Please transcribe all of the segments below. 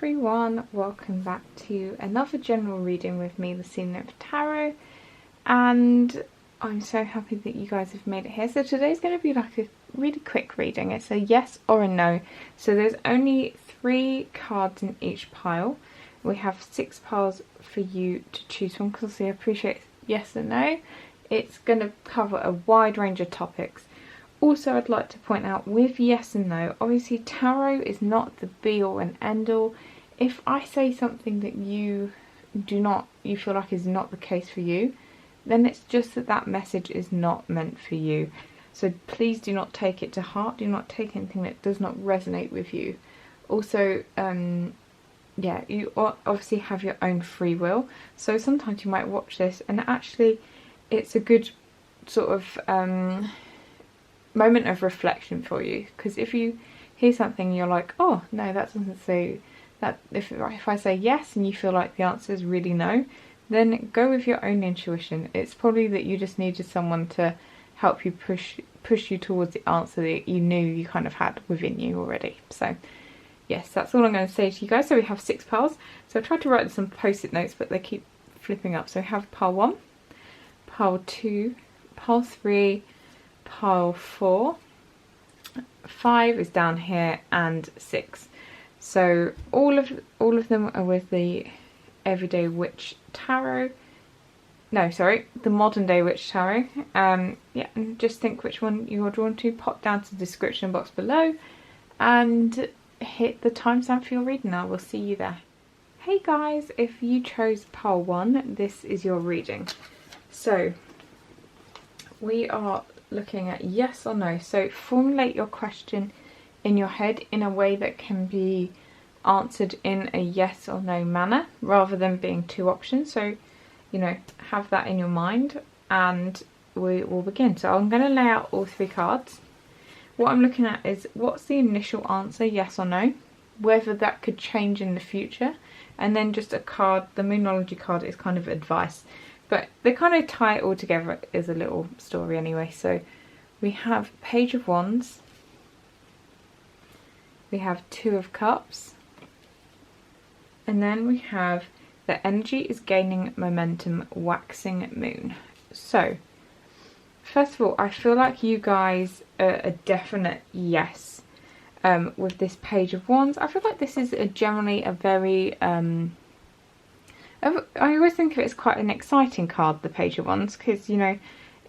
everyone, welcome back to another general reading with me, the Nymph Tarot, and I'm so happy that you guys have made it here. So today's going to be like a really quick reading. It's a yes or a no. So there's only 3 cards in each pile. We have 6 piles for you to choose from because I appreciate yes and no. It's going to cover a wide range of topics. Also, I'd like to point out with yes and no, obviously tarot is not the be all and end all. If I say something that you feel like is not the case for you, then it's just that message is not meant for you. So please do not take it to heart. Do not take anything that does not resonate with you. Also, yeah, you obviously have your own free will. So sometimes you might watch this and actually it's a good sort of moment of reflection for you, because if you hear something and you're like, oh no, that doesn't say that, if I say yes and you feel like the answer is really no, then go with your own intuition. It's probably that you just needed someone to help you push you towards the answer that you knew you kind of had within you already. So yes, that's all I'm going to say to you guys. So we have 6 piles. So I tried to write some post-it notes, but they keep flipping up. So we have pile 1, pile 2, pile 3, pile 4, 5 is down here, and 6. So all of them are with the Everyday Witch Tarot. No, sorry, the Modern Day Witch Tarot. Yeah, and just think which one you're drawn to. Pop down to the description box below and hit the timestamp for your reading. I will see you there. Hey guys, if you chose pile 1, this is your reading. So we are looking at yes or no. So formulate your question in your head in a way that can be answered in a yes or no manner rather than being 2 options. So, you know, have that in your mind and we will begin. So I'm going to lay out all 3 cards. What I'm looking at is what's the initial answer, yes or no, whether that could change in the future, and then just a card. The Moonology card is kind of advice. But they kind of tie it all together as a little story anyway. So we have Page of Wands, we have 2 of Cups, and then we have the energy is gaining momentum, waxing moon. So first of all, I feel like you guys are a definite yes with this Page of Wands. I feel like this is generally a very I always think of it as quite an exciting card, the Page of Wands, because, you know,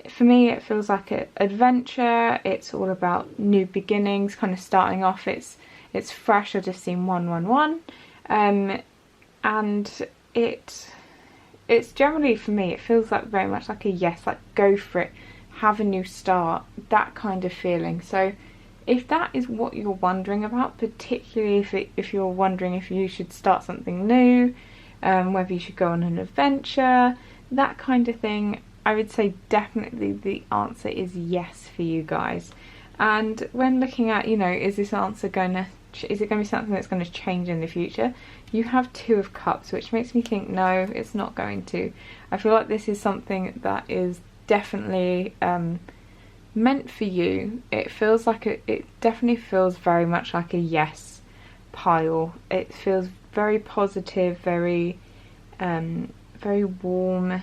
for me it feels like an adventure. It's all about new beginnings, kind of starting off. It's fresh. I've just seen 111, and it's generally, for me, it feels like very much like a yes, like go for it, have a new start, that kind of feeling. So if that is what you're wondering about, particularly if you're wondering if you should start something new, whether you should go on an adventure, that kind of thing, I would say definitely the answer is yes for you guys. And when looking at, you know, is this answer is it going to be something that's going to change in the future? You have 2 of Cups, which makes me think no, it's not going to. I feel like this is something that is definitely meant for you. It feels like it definitely feels very much like a yes pile. It feels very positive, very very warm,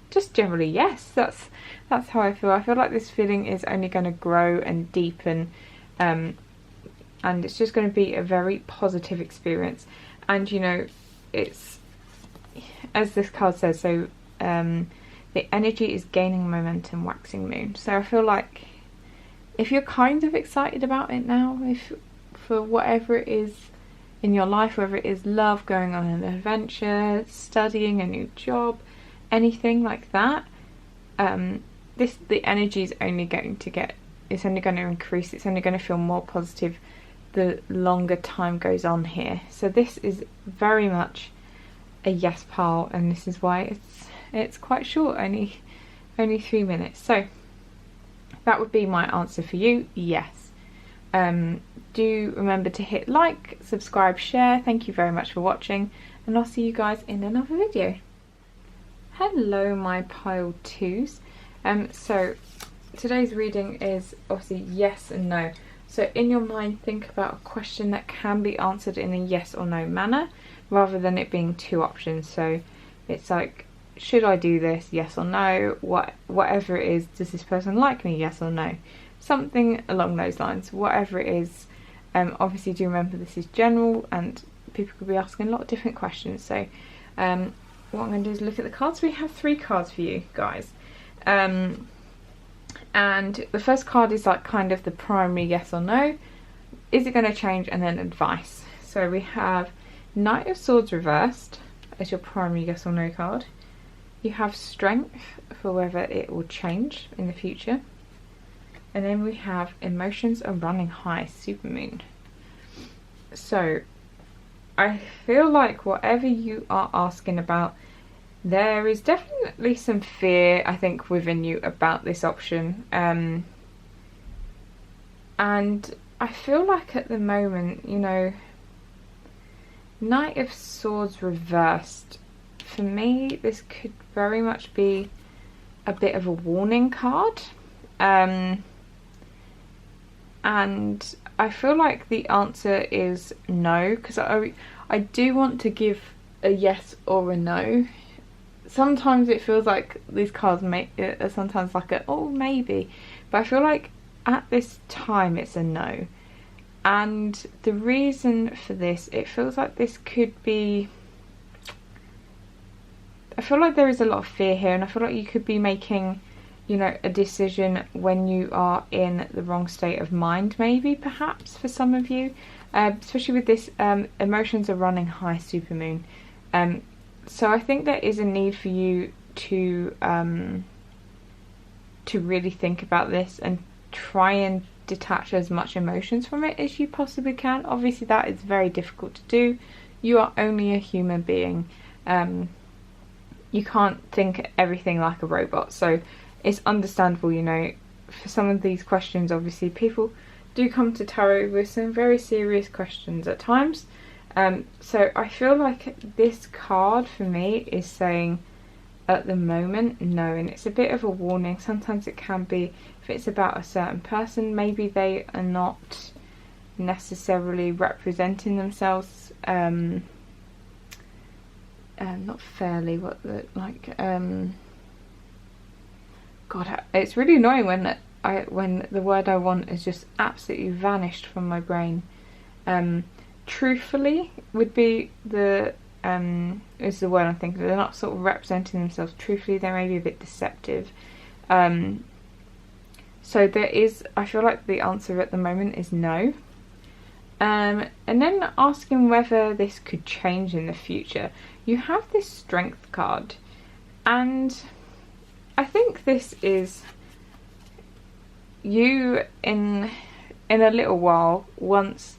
just generally yes. That's how I feel. I feel like this feeling is only going to grow and deepen, and it's just going to be a very positive experience. And, you know, it's, as this card says, so the energy is gaining momentum, waxing moon. So I feel like if you're kind of excited about it now, if for whatever it is in your life, whether it is love, going on an adventure, studying a new job, anything like that, the energy is only going to it's only going to increase. It's only going to feel more positive the longer time goes on here. So this is very much a yes pile, and this is why it's quite short, only 3 minutes. So that would be my answer for you, yes. Do remember to hit like, subscribe, share. Thank you very much for watching, and I'll see you guys in another video. Hello my pile 2s. So today's reading is obviously yes and no. So in your mind, think about a question that can be answered in a yes or no manner, rather than it being two options. So it's like, should I do this, yes or no? Whatever it is, does this person like me, yes or no? Something along those lines, whatever it is. Obviously do remember this is general and people could be asking a lot of different questions. So what I'm going to do is look at the cards. We have 3 cards for you guys. And the first card is like kind of the primary yes or no. Is it going to change? And then advice. So we have Knight of Swords reversed as your primary yes or no card. You have Strength for whether it will change in the future. And then we have Emotions are running high, Supermoon. So I feel like whatever you are asking about, there is definitely some fear, I think, within you about this option. And I feel like at the moment, you know, Knight of Swords reversed, for me, this could very much be a bit of a warning card. And I feel like the answer is no, because I do want to give a yes or a no. Sometimes it feels like these cards are sometimes like a, oh, maybe. But I feel like at this time it's a no. And the reason for this, it feels like this could be... I feel like there is a lot of fear here, and I feel like you could be making, you know, a decision when you are in the wrong state of mind, maybe, perhaps, for some of you. Especially with this, emotions are running high, Supermoon. So I think there is a need for you to really think about this and try and detach as much emotions from it as you possibly can. Obviously that is very difficult to do. You are only a human being. You can't think everything like a robot, so it's understandable, you know, for some of these questions. Obviously people do come to tarot with some very serious questions at times. So I feel like this card for me is saying at the moment no, and it's a bit of a warning. Sometimes it can be, if it's about a certain person, maybe they are not necessarily representing themselves not fairly, God, it's really annoying when the word I want is just absolutely vanished from my brain. Truthfully would be the is the word I'm thinking. They're not sort of representing themselves truthfully. They may be a bit deceptive. So there is, I feel like the answer at the moment is no. And then asking whether this could change in the future. You have this Strength card, and I think this is you in a little while, once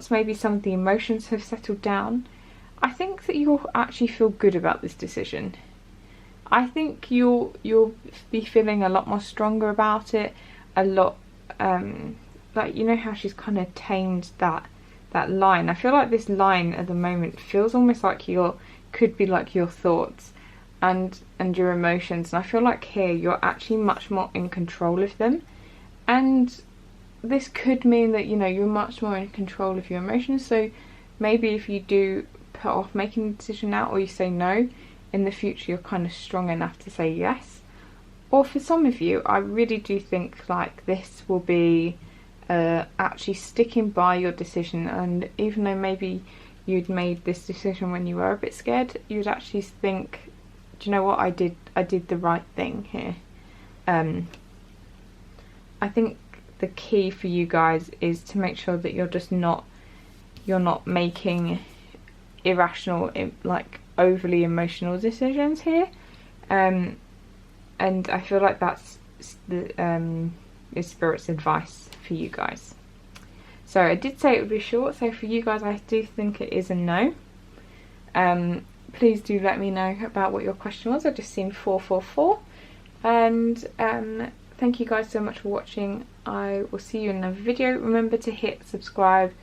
maybe some of the emotions have settled down. I think that you'll actually feel good about this decision. I think you'll be feeling a lot more stronger about it, a lot like, you know how she's kind of tamed that line. I feel like this line at the moment feels almost like could be like your thoughts and your emotions, and I feel like here you're actually much more in control of them. And this could mean that, you know, you're much more in control of your emotions. So maybe if you do put off making a decision now, or you say no, in the future you're kind of strong enough to say yes. Or for some of you, I really do think like this will be actually sticking by your decision, and even though maybe you'd made this decision when you were a bit scared, you'd actually think, do you know what, I did the right thing here. I think the key for you guys is to make sure that you're not making irrational, like overly emotional decisions here. And I feel like that's the Spirit's advice for you guys. So I did say it would be short, so for you guys I do think it is a no. Please do let me know about what your question was. I just seen 444. And thank you guys so much for watching. I will see you in another video. Remember to hit subscribe,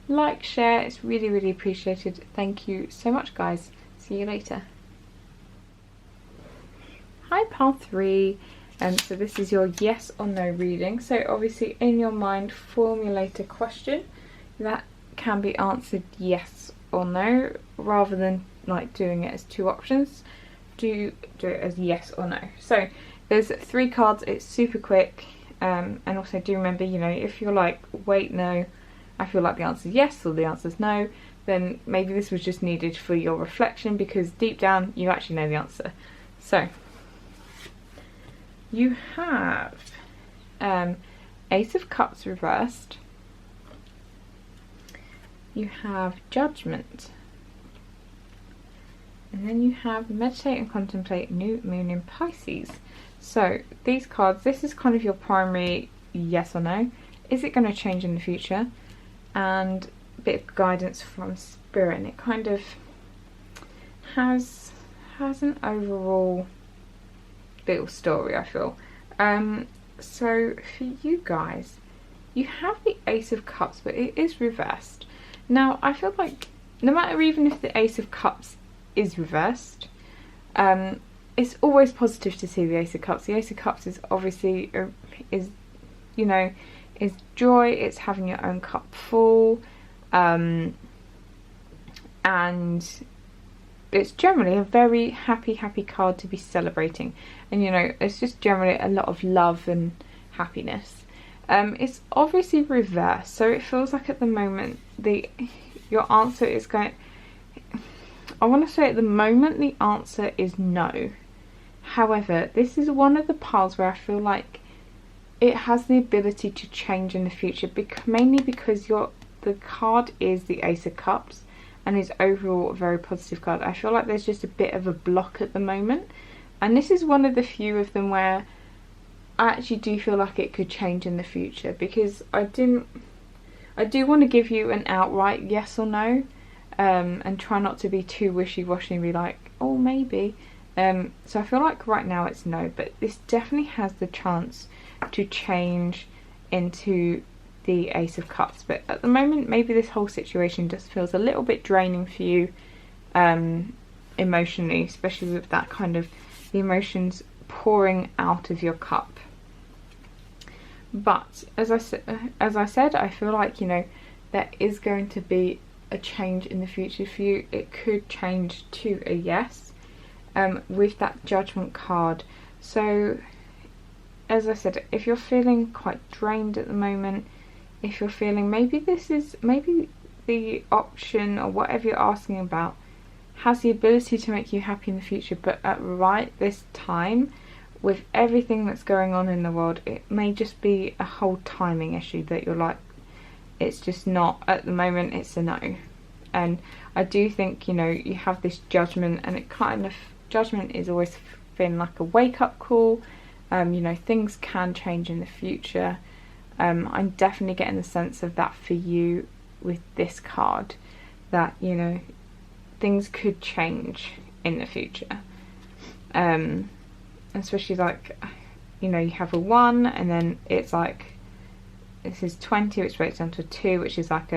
like, share. It's really, really appreciated. Thank you so much, guys. See you later. Hi, pile 3. So this is your yes or no reading. So obviously in your mind formulate a question that can be answered yes or no, rather than like doing it as two options. Do it as yes or no. So there's 3 cards, it's super quick, and also do remember, you know, if you're like, wait, no, I feel like the answer is yes or the answer is no, then maybe this was just needed for your reflection, because deep down you actually know the answer. So you have Ace of Cups reversed, you have Judgment, and then you have Meditate and Contemplate, New Moon in Pisces. So these cards, this is kind of your primary yes or no. Is it going to change in the future? And a bit of guidance from Spirit, and it kind of has an overall little story, I feel. So for you guys, you have the Ace of Cups, but it is reversed. Now I feel like no matter even if the Ace of Cups is reversed, it's always positive to see the Ace of Cups. The Ace of Cups is obviously is joy, it's having your own cup full, and it's generally a very happy card to be celebrating, and you know, it's just generally a lot of love and happiness. It's obviously reversed, so it feels like at the moment your answer is going, I want to say at the moment the answer is no. However, this is one of the piles where I feel like it has the ability to change in the future, mainly because the card is the Ace of Cups and is overall a very positive card. I feel like there's just a bit of a block at the moment, and this is one of the few of them where I actually do feel like it could change in the future, because I do want to give you an outright yes or no, and try not to be too wishy-washy and be like, oh maybe. So I feel like right now it's no, but this definitely has the chance to change into the Ace of Cups. But at the moment, maybe this whole situation just feels a little bit draining for you, emotionally, especially with that kind of the emotions pouring out of your cup. But as I said, I feel like, you know, there is going to be a change in the future for you. It could change to a yes, with that Judgment card. So as I said, if you're feeling quite drained at the moment, if you're feeling maybe the option or whatever you're asking about has the ability to make you happy in the future, but at right this time, with everything that's going on in the world, it may just be a whole timing issue that you're like, it's just not at the moment, it's a no. And I do think, you know, you have this Judgment, and it kind of, Judgment is always feeling like a wake-up call. You know, things can change in the future. I'm definitely getting the sense of that for you with this card, that, you know, things could change in the future. Especially like, you know, you have a 1, and then it's like, this is 20, which breaks down to 2, which is like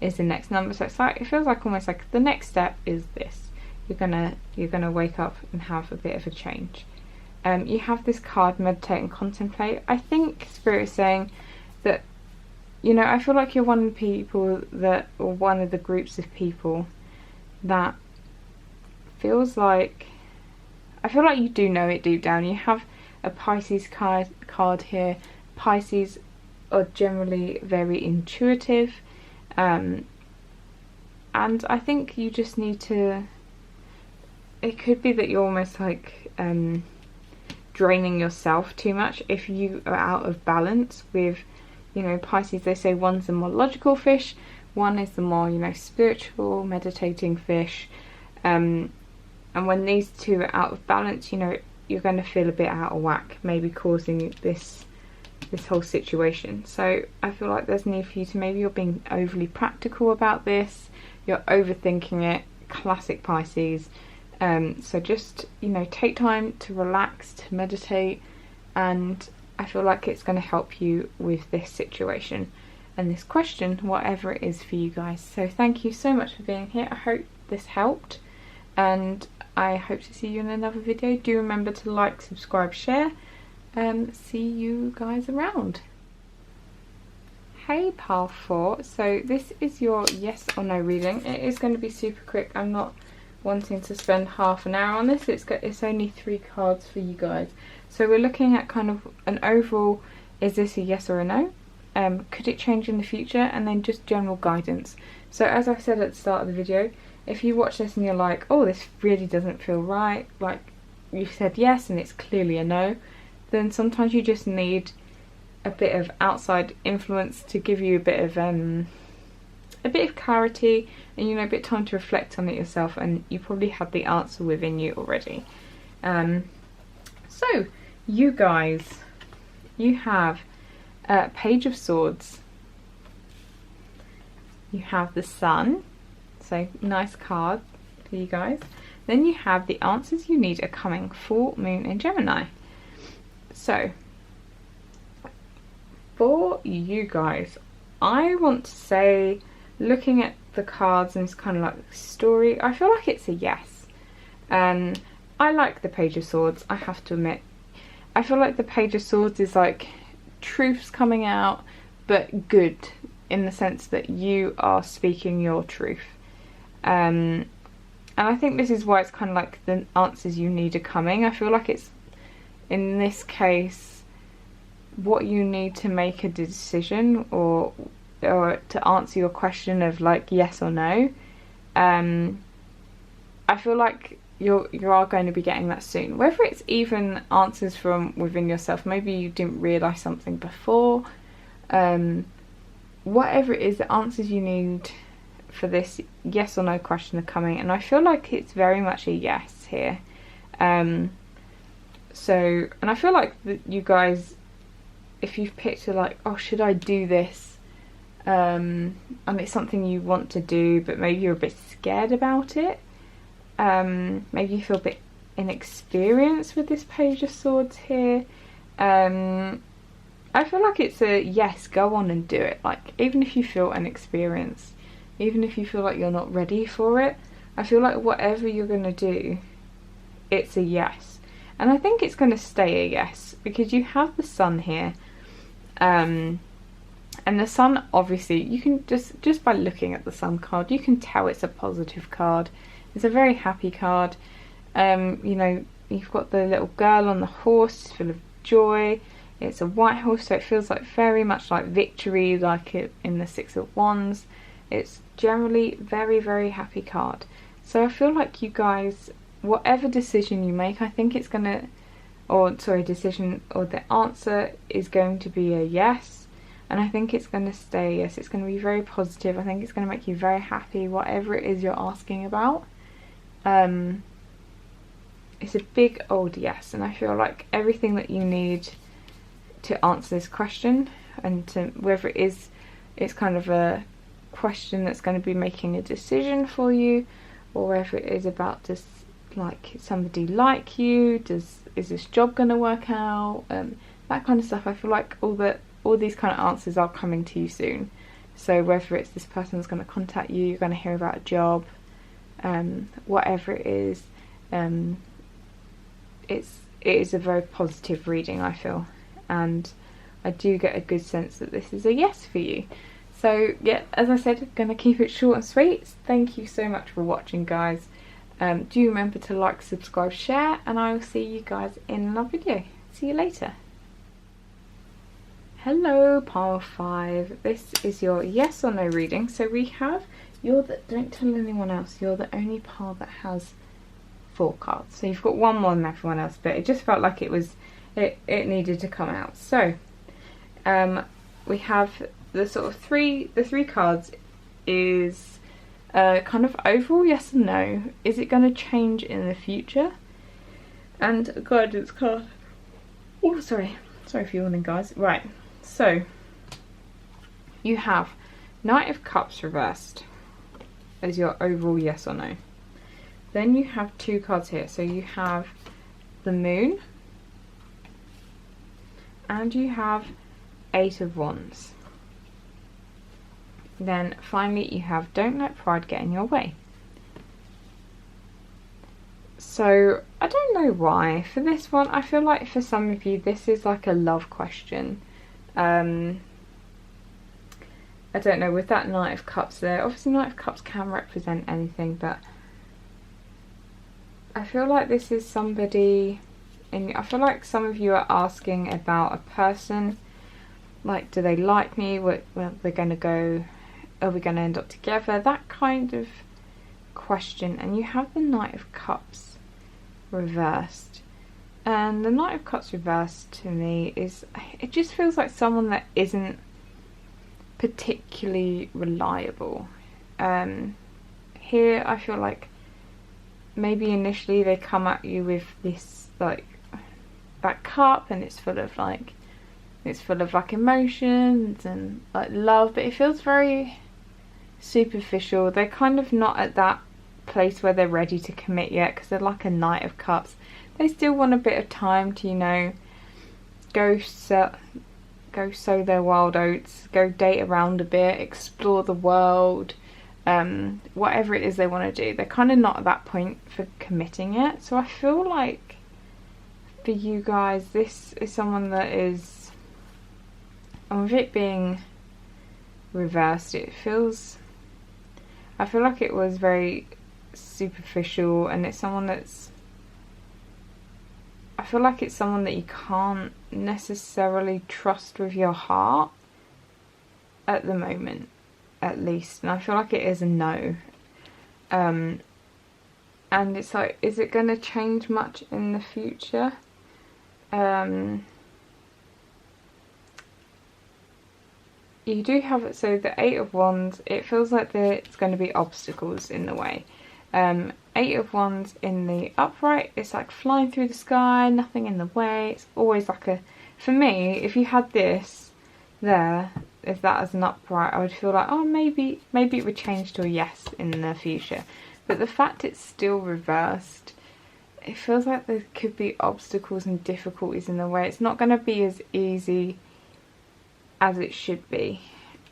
is the next number. So it's like, it feels like almost like the next step is this. You're gonna wake up and have a bit of a change. You have this card, Meditate and Contemplate. I think Spirit is saying that, you know, I feel like you're one of the people that, or one of the groups of people that feels like, I feel like you do know it deep down. You have a Pisces card here. Pisces are generally very intuitive, and I think you just need to, it could be that you're almost like draining yourself too much if you are out of balance with, you know, Pisces. They say one's the more logical fish, one is the more, you know, spiritual, meditating fish, and when these two are out of balance, you know, you're going to feel a bit out of whack, maybe causing this whole situation. So I feel like there's need for you to, maybe you're being overly practical about this, you're overthinking it, classic Pisces. So just, you know, take time to relax, to meditate, and I feel like it's going to help you with this situation and this question, whatever it is for you guys. So thank you so much for being here. I hope this helped, and I hope to see you in another video. Do remember to like, subscribe, share, see you guys around. Hey pile 4, so this is your yes or no reading. It is going to be super quick. I'm not wanting to spend half an hour on this. It's only 3 cards for you guys. So we're looking at kind of an overall, is this a yes or a no? Could it change in the future? And then just general guidance. So as I said at the start of the video, if you watch this and you're like, oh, this really doesn't feel right, like you said yes and it's clearly a no, then sometimes you just need a bit of outside influence to give you a bit of clarity, and a bit of time to reflect on it yourself, and you probably have the answer within you already. So you guys, you have Page of Swords, you have the Sun, so nice card for you guys. Then you have the answers you need are coming, Full Moon in Gemini. So for you guys, I want to say, looking at the cards and it's kind of like the story, I feel like it's a yes. I like the Page of Swords, I have to admit. I feel like the Page of Swords is like truths coming out, but good, in the sense that you are speaking your truth. And I think this is why it's kind of like the answers you need are coming. I feel like it's, in this case, what you need to make a decision or to answer your question of like yes or no. I feel like you are going to be getting that soon, whether it's even answers from within yourself, maybe you didn't realise something before, whatever it is, the answers you need for this yes or no question are coming, and I feel like it's very much a yes here. And I feel like you guys, if you've picked a like, oh, should I do this, and it's something you want to do but maybe you're a bit scared about it, maybe you feel a bit inexperienced with this Page of Swords here, I feel like it's a yes, go on and do it. Like, even if you feel inexperienced, even if you feel like you're not ready for it, I feel like whatever you're going to do, it's a yes. And I think it's going to stay a yes, because you have the Sun here. And the Sun, obviously, you can just by looking at the Sun card, you can tell it's a positive card. It's a very happy card. You've got the little girl on the horse, full of joy. It's a white horse, so it feels like very much like victory, like it in the Six of Wands. It's generally very, very happy card. So I feel like you guys, whatever decision you make, I think it's gonna, decision or the answer is going to be a yes, and I think it's going to stay a yes. It's going to be very positive. I think it's going to make you very happy, whatever it is you're asking about. It's a big old yes, and I feel like everything that you need to answer this question, and to whether it is, it's kind of a question that's going to be making a decision for you, or whether it is about just like somebody like you, is this job going to work out, that kind of stuff. I feel like all these kind of answers are coming to you soon. So whether it's this person's going to contact you, you're going to hear about a job, whatever it is, it is a very positive reading, I feel, and I do get a good sense that this is a yes for you. So yeah, as I said, going to keep it short and sweet. Thank you so much for watching, guys. Do remember to like, subscribe, share, and I will see you guys in another video. See you later. Hello pile 5, this is your yes or no reading. So we have, don't tell anyone else, you're the only pile that has 4 cards. So you've got one more than everyone else, but it just felt like it needed to come out. So we have the sort of the three cards is kind of overall yes and no. Is it going to change in the future? And a guidance card. Oh, sorry for yawning, guys. Right, so you have Knight of Cups reversed as your overall yes or no. Then you have 2 cards here. So you have the Moon and you have 8 of Wands. Then finally you have Don't Let Pride Get in Your Way. So I don't know why. For this one, I feel like for some of you, this is like a love question. I don't know, with that Knight of Cups there, obviously Knight of Cups can represent anything, but I feel like this is somebody, and I feel like some of you are asking about a person, like, do they like me, where they're going to go, are we going to end up together, that kind of question. And you have the Knight of Cups reversed, and the Knight of Cups reversed to me is, it just feels like someone that isn't particularly reliable. Here I feel like maybe initially they come at you with this, like, that cup, and it's full of like emotions and like love, but it feels very superficial. They're kind of not at that place where they're ready to commit yet, because they're like a Knight of Cups. They still want a bit of time to, you know, go sow their wild oats, go date around a bit, explore the world, whatever it is they want to do. They're kind of not at that point for committing yet. So I feel like for you guys, this is someone that is, and with it being reversed, I feel like it was very superficial, and it's someone that's, I feel like it's someone that you can't necessarily trust with your heart at the moment, at least. And I feel like it is a no. And it's like, is it going to change much in the future? You do have it, so the Eight of Wands, it feels like there's going to be obstacles in the way. Eight of Wands in the upright, it's like flying through the sky, nothing in the way. It's always like a, for me, if you had this there, if that as an upright, I would feel like, oh, maybe it would change to a yes in the future. But the fact it's still reversed, it feels like there could be obstacles and difficulties in the way. It's not going to be as easy as it should be.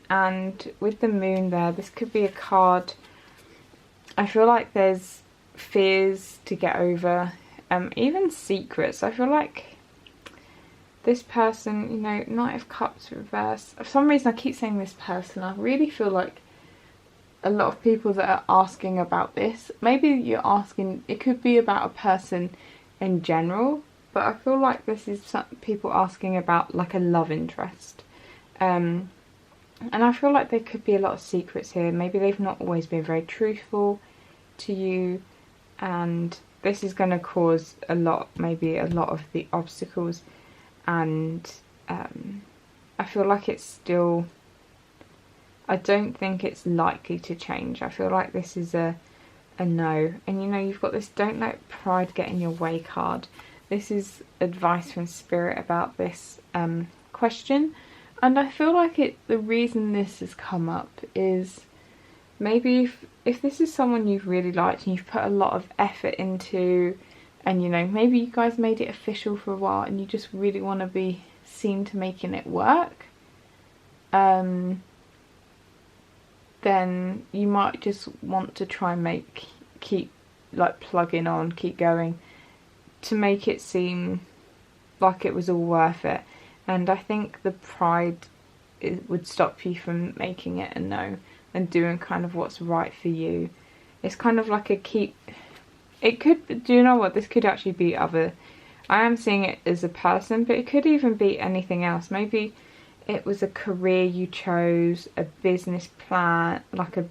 And with the moon there, this could be a card, I feel like there's fears to get over, even secrets. I feel like this person, you know, Knight of Cups reverse, for some reason I keep saying this person, I really feel like a lot of people that are asking about this, maybe you're asking, it could be about a person in general, but I feel like this is some people asking about like a love interest. And I feel like there could be a lot of secrets here. Maybe they've not always been very truthful to you, and this is going to cause maybe a lot of the obstacles. And I feel like it's still, I don't think it's likely to change. I feel like this is a no. And you know, you've got this don't let pride get in your way card. This is advice from Spirit about this question. And I feel like the reason this has come up is maybe if this is someone you've really liked and you've put a lot of effort into, and you know, maybe you guys made it official for a while and you just really want to be seen to making it work, then you might just want to try and keep like plugging on, keep going to make it seem like it was all worth it. And I think the pride would stop you from making it a no and doing kind of what's right for you. It's kind of like it could, do you know what, this could actually be I am seeing it as a person, but it could even be anything else. Maybe it was a career you chose, a business plan, like a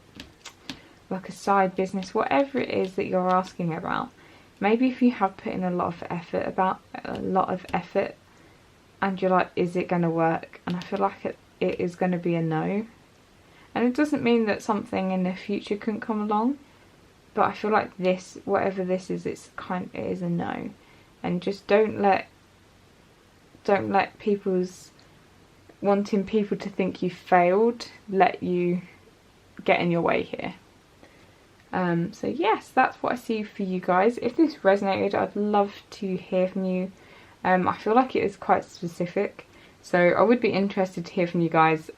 side business, whatever it is that you're asking about. Maybe if you have put in a lot of effort, and you're like, is it going to work? And I feel like it is going to be a no. And it doesn't mean that something in the future couldn't come along, but I feel like this, whatever this is, it is a no. And just don't let people's wanting people to think you failed let you get in your way here. So yes, that's what I see for you guys. If this resonated, I'd love to hear from you. I feel like it is quite specific, so I would be interested to hear from you guys.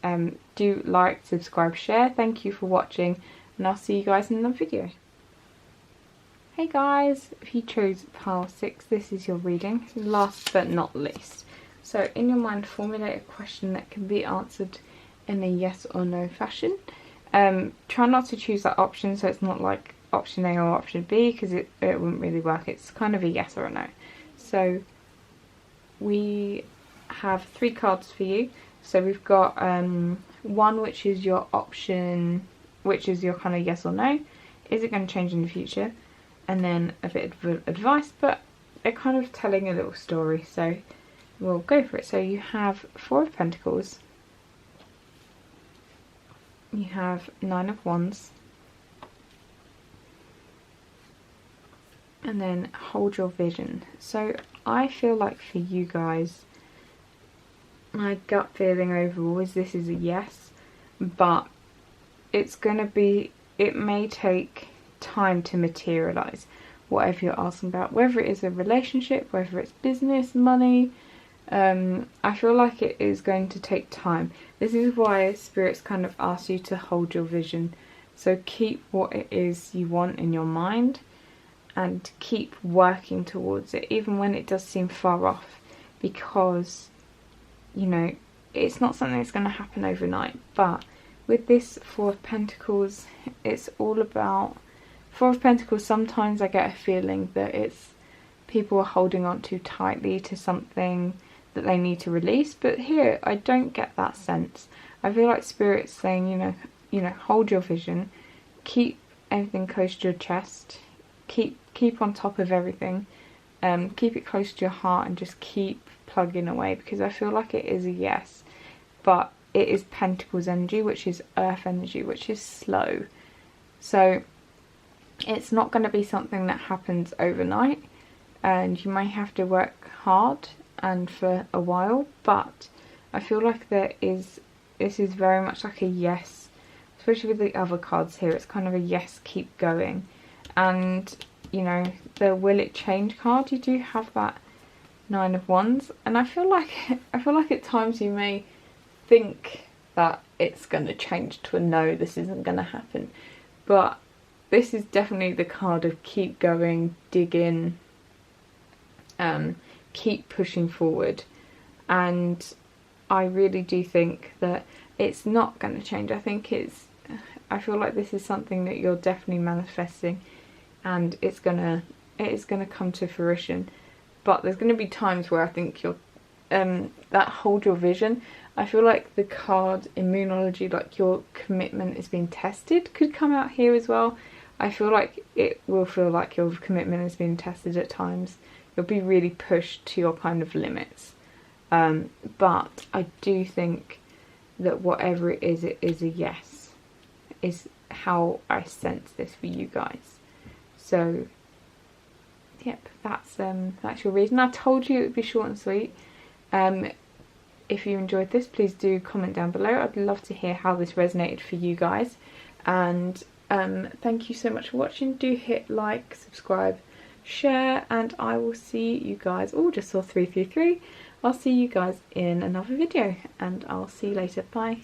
Do like, subscribe, share. Thank you for watching, and I'll see you guys in another video. Hey guys, if you chose pile 6, this is your reading. Last but not least. So in your mind, formulate a question that can be answered in a yes or no fashion. Try not to choose that option, so it's not like option A or option B, because it wouldn't really work. It's kind of a yes or a no. So we have 3 cards for you. So we've got one which is your option, which is your kind of yes or no. Is it going to change in the future? And then a bit of advice, but they're kind of telling a little story, so we'll go for it. So you have 4 of Pentacles, you have 9 of Wands, and then hold your vision. So I feel like for you guys, my gut feeling overall is this is a yes, but it's gonna be, it may take time to materialize whatever you're asking about, whether it is a relationship, whether it's business, money. I feel like it is going to take time. This is why spirits kind of ask you to hold your vision. So keep what it is you want in your mind and keep working towards it, even when it does seem far off, because you know it's not something that's going to happen overnight. But with this 4 of Pentacles, it's all about 4 of Pentacles. Sometimes I get a feeling that it's people are holding on too tightly to something that they need to release, but here I don't get that sense. I feel like Spirit's saying, you know, hold your vision, keep everything close to your chest, keep on top of everything, keep it close to your heart, and just keep plugging away, because I feel like it is a yes, but it is Pentacles energy, which is Earth energy, which is slow. So it's not going to be something that happens overnight, and you may have to work hard and for a while, but I feel like this is very much like a yes, especially with the other cards here. It's kind of a yes, keep going. And you know, the will it change card, you do have that 9 of Wands, and I feel like at times you may think that it's going to change to a no, this isn't going to happen, but this is definitely the card of keep going, dig in, keep pushing forward. And I really do think that it's not going to change. I feel like this is something that you're definitely manifesting, and it is gonna come to fruition. But there's going to be times where I think you're that hold your vision. I feel like the card immunology, like your commitment is being tested, could come out here as well. I feel like it will feel like your commitment has been tested at times. You'll be really pushed to your kind of limits. But I do think that whatever it is a yes, is how I sense this for you guys. So, yep, that's your reason. I told you it would be short and sweet. If you enjoyed this, please do comment down below. I'd love to hear how this resonated for you guys. And thank you so much for watching. Do hit like, subscribe, share, and I will see you guys. Oh, just saw 333. I'll see you guys in another video, and I'll see you later. Bye.